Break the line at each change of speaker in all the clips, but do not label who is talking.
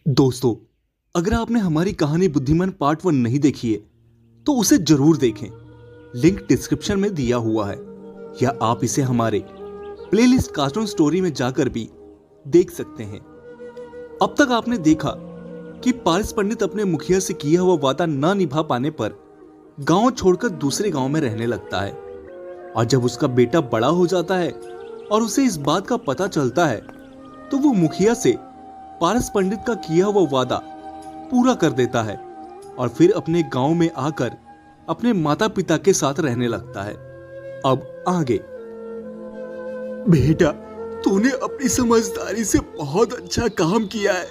दोस्तों, अगर आपने हमारी कहानी बुद्धिमान पार्ट 1 नहीं देखी है तो उसे जरूर देखें। लिंक डिस्क्रिप्शन में दिया हुआ है, या आप इसे हमारे प्लेलिस्ट कार्टून स्टोरी में जाकर भी देख सकते हैं। अब तक आपने देखा कि पारस पंडित अपने मुखिया से किया हुआ वादा ना निभा पाने पर गांव छोड़कर दूसरे गांव में रहने लगता है, और जब उसका बेटा बड़ा हो जाता है और उसे इस बात का पता चलता है तो वो मुखिया से पारस पंडित का किया हुआ वादा पूरा कर देता है और फिर अपने गांव में आकर अपने माता पिता के साथ रहने लगता है। अब आगे।
बेटा, तूने अपनी समझदारी से बहुत अच्छा काम किया है,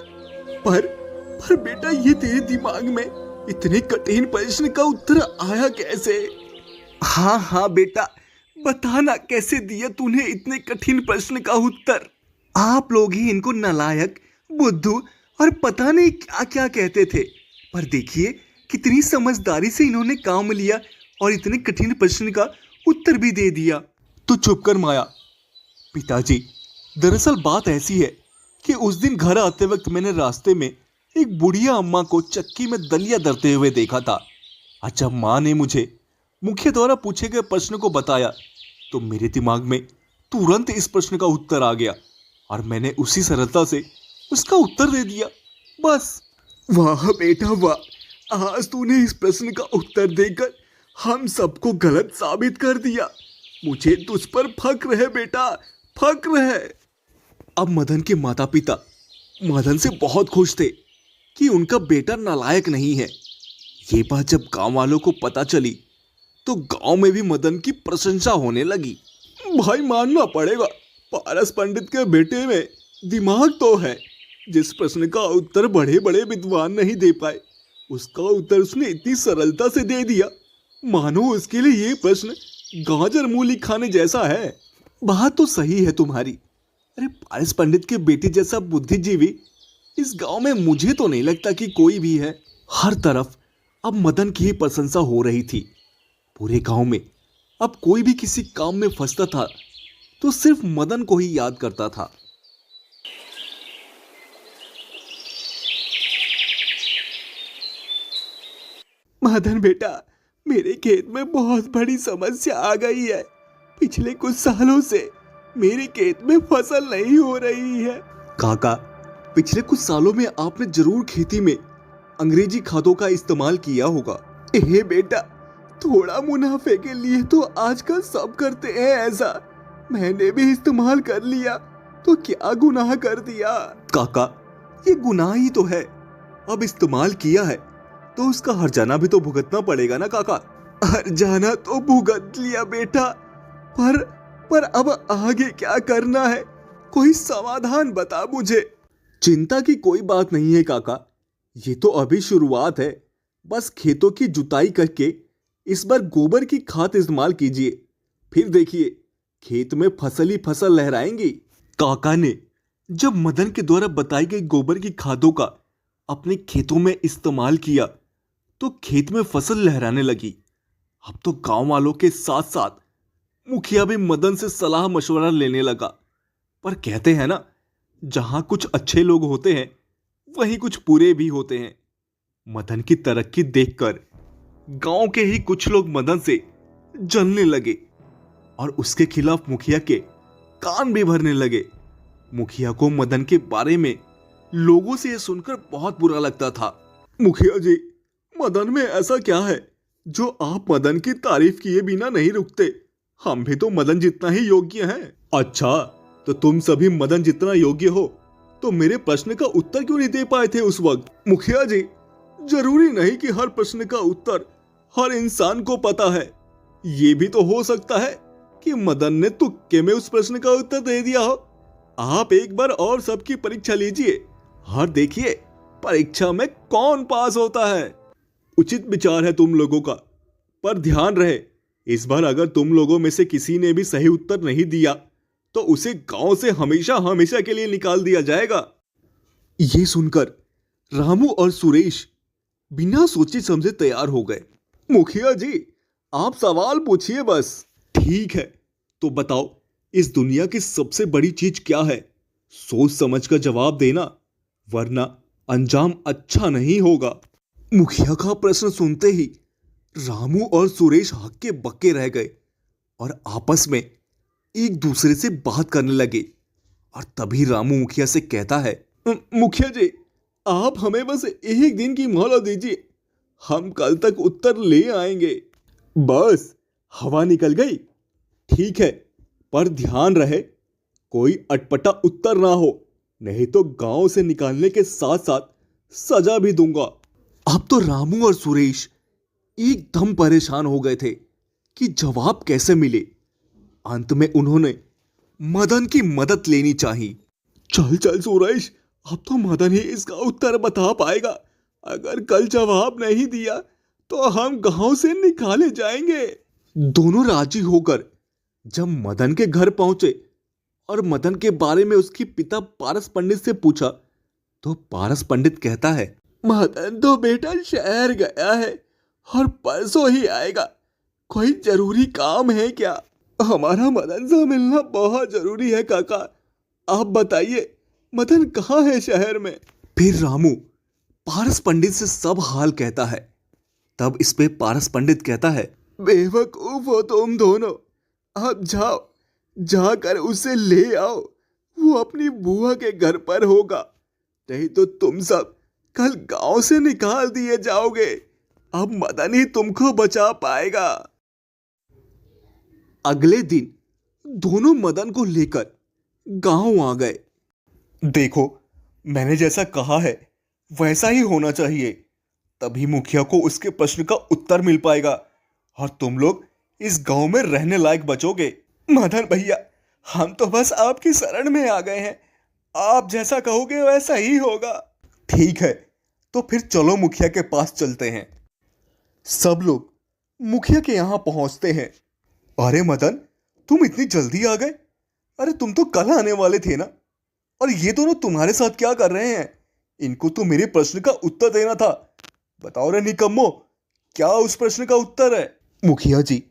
पर बेटा, ये तेरे दिमाग में इतने कठिन प्रश्न का उत्तर आया कैसे?
हाँ बेटा, बताना कैसे दिया तूने इतने कठिन प्रश्न का उत्तर। आप लोग ही इनको नालायक, बुद्धू और पता नहीं क्या क्या कहते थे, पर देखिए कितनी समझदारी से इन्होंने काम लिया और इतने कठिन प्रश्न का उत्तर भी दे दिया।
तो चुप कर माया।
पिताजी, दरअसल बात ऐसी है कि उस दिन घर आते वक्त मैंने रास्ते में एक बुढ़िया अम्मा को चक्की में दलिया दरते हुए देखा था। जब माँ ने मुझे मुखिया द्वारा पूछे गए प्रश्न को बताया तो मेरे दिमाग में तुरंत इस प्रश्न का उत्तर आ गया और मैंने उसी सरलता से उसका उत्तर दे दिया, बस।
वाह बेटा वाह, आज तूने इस प्रश्न का उत्तर देकर हम सबको गलत साबित कर दिया। मुझे तुझ पर फक्र है बेटा, फक्र है।
अब मदन के माता पिता मदन से बहुत खुश थे कि उनका बेटा नालायक नहीं है। ये बात जब गांव वालों को पता चली तो गांव में भी मदन की प्रशंसा होने लगी।
भाई, मानना पड़ेगा, पारस पंडित के बेटे में दिमाग तो है। जिस प्रश्न का उत्तर बड़े बड़े विद्वान नहीं दे पाए, उसका उत्तर उसने इतनी सरलता से दे दिया, मानो उसके लिए ये प्रश्न गाजर मूली खाने जैसा है।
बात तो सही है तुम्हारी। अरे, पारस पंडित के बेटे जैसा बुद्धिजीवी इस गांव में मुझे तो नहीं लगता कि कोई भी है। हर तरफ अब मदन की ही प्रशंसा हो रही थी। पूरे गांव में अब कोई भी किसी काम में फंसता था तो सिर्फ मदन को ही याद करता था।
मदन बेटा, मेरे खेत में बहुत बड़ी समस्या आ गई है। पिछले कुछ सालों से मेरे खेत में फसल नहीं हो रही है।
काका, पिछले कुछ सालों में आपने जरूर खेती में अंग्रेजी खादों का इस्तेमाल किया होगा।
बेटा, थोड़ा मुनाफे के लिए तो आजकल सब करते हैं ऐसा। मैंने भी इस्तेमाल कर लिया तो क्या गुनाह कर दिया?
काका, ये गुनाह ही तो है। अब इस्तेमाल किया है तो उसका हर्जाना भी तो भुगतना पड़ेगा ना काका।
हर्जाना तो भुगत लिया बेटा, पर अब आगे क्या करना है? कोई समाधान बता मुझे।
चिंता की कोई बात नहीं है काका, ये तो अभी शुरुआत है। बस खेतों की जुताई करके इस बार गोबर की खाद इस्तेमाल कीजिए, फिर देखिए खेत में फसल ही फसल लहराएंगी। काका ने जब मदन के द्वारा बताई गई गोबर की खादों का अपने खेतों में इस्तेमाल किया तो खेत में फसल लहराने लगी। अब तो गांव वालों के साथ साथ मुखिया भी मदन से सलाह मशवरा लेने लगा। पर कहते हैं ना, जहां कुछ अच्छे लोग होते हैं वहीं कुछ बुरे भी होते हैं। मदन की तरक्की देखकर गांव के ही कुछ लोग मदन से जलने लगे और उसके खिलाफ मुखिया के कान भी भरने लगे। मुखिया को मदन के बारे में लोगों से यह सुनकर बहुत बुरा लगता था।
मुखिया जी, मदन में ऐसा क्या है जो आप मदन की तारीफ किए बिना नहीं रुकते? हम भी तो मदन जितना ही योग्य हैं।
अच्छा, तो तुम सभी मदन जितना योग्य हो तो मेरे प्रश्न का उत्तर क्यों नहीं दे पाए थे उस वक्त?
मुखिया जी, जरूरी नहीं कि हर प्रश्न का उत्तर हर इंसान को पता है। ये भी तो हो सकता है कि मदन ने तुक्के में उस प्रश्न का उत्तर दे दिया हो। आप एक बार और सबकी परीक्षा लीजिए और देखिए परीक्षा में कौन पास होता है।
उचित विचार है तुम लोगों का,
पर ध्यान रहे, इस बार अगर तुम लोगों में से किसी ने भी सही उत्तर नहीं दिया तो उसे गांव से हमेशा हमेशा के लिए निकाल दिया जाएगा।
ये सुनकर रामू और सुरेश बिना सोचे समझे तैयार हो गए।
मुखिया जी, आप सवाल पूछिए बस।
ठीक है, तो बताओ इस दुनिया की सबसे बड़ी चीज क्या है? सोच समझ कर जवाब देना, वरना अंजाम अच्छा नहीं होगा। मुखिया का प्रश्न सुनते ही रामू और सुरेश हक्के बक्के रह गए और आपस में एक दूसरे से बात करने लगे। और तभी रामू मुखिया से कहता है,
मुखिया जी, आप हमें बस एक दिन की मोहलत दीजिए, हम कल तक उत्तर ले आएंगे।
बस हवा निकल गई? ठीक है, पर ध्यान रहे कोई अटपटा उत्तर ना हो, नहीं तो गांव से निकालने के साथ साथ सजा भी दूंगा। अब तो रामू और सुरेश एकदम परेशान हो गए थे कि जवाब कैसे मिले। अंत में उन्होंने मदन की मदद लेनी चाहिए।
चल चल सुरेश, अब तो मदन ही इसका उत्तर बता पाएगा। अगर कल जवाब नहीं दिया तो हम गांव से निकाले जाएंगे।
दोनों राजी होकर जब मदन के घर पहुंचे और मदन के बारे में उसके पिता पारस पंडित से पूछा, तो पारस पंडित कहता है,
मदन तो बेटा शहर गया है और परसों ही आएगा। कोई जरूरी काम है क्या? हमारा मदन से मिलना बहुत जरूरी है काका। आप बताइए, मदन कहाँ है शहर में?
फिर रामू पारस पंडित से सब हाल कहता है। तब इस पे पारस पंडित कहता है,
बेवकूफ हो तुम दोनों। आप जाओ, जाकर उसे ले आओ, वो अपनी बुआ के घर पर होगा। नहीं तो तुम सब कल गांव से निकाल दिए जाओगे। अब मदन ही तुमको बचा पाएगा।
अगले दिन दोनों मदन को लेकर गांव आ गए। देखो, मैंने जैसा कहा है वैसा ही होना चाहिए, तभी मुखिया को उसके प्रश्न का उत्तर मिल पाएगा और तुम लोग इस गांव में रहने लायक बचोगे।
मदन भैया, हम तो बस आपकी शरण में आ गए हैं। आप जैसा कहोगे वैसा ही होगा।
ठीक है, तो फिर चलो मुखिया के पास चलते हैं। सब लोग मुखिया के यहां पहुंचते हैं। अरे मदन, तुम इतनी जल्दी आ गए? अरे तुम तो कल आने वाले थे ना। और ये दोनों तुम्हारे साथ क्या कर रहे हैं? इनको तो मेरे प्रश्न का उत्तर देना था। बताओ रे निकम्मो, क्या उस प्रश्न का उत्तर है? मुखिया जी,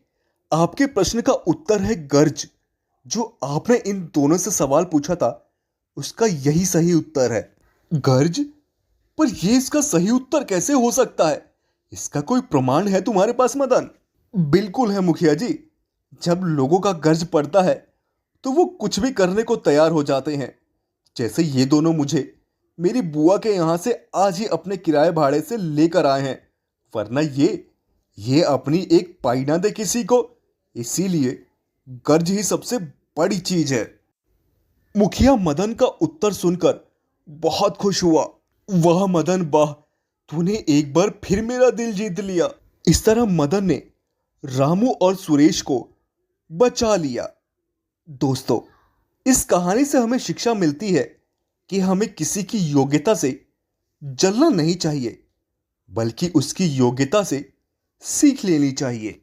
आपके प्रश्न का उत्तर है गर्ज। जो आपने इन दोनों से सवाल पूछा था उसका यही सही उत्तर है। गर्ज? पर यह इसका सही उत्तर कैसे हो सकता है? इसका कोई प्रमाण है तुम्हारे पास मदन? बिल्कुल है मुखिया जी। जब लोगों का गर्ज पड़ता है तो वो कुछ भी करने को तैयार हो जाते हैं। जैसे ये दोनों मुझे मेरी बुआ के यहां से आज ही अपने किराए भाड़े से लेकर आए हैं, वरना ये अपनी एक पाई ना दे किसी को। इसीलिए गर्ज ही सबसे बड़ी चीज है। मुखिया मदन का उत्तर सुनकर बहुत खुश हुआ। वाह मदन वाह, तूने एक बार फिर मेरा दिल जीत लिया। इस तरह मदन ने रामू और सुरेश को बचा लिया। दोस्तों, इस कहानी से हमें शिक्षा मिलती है कि हमें किसी की योग्यता से जलना नहीं चाहिए, बल्कि उसकी योग्यता से सीख लेनी चाहिए।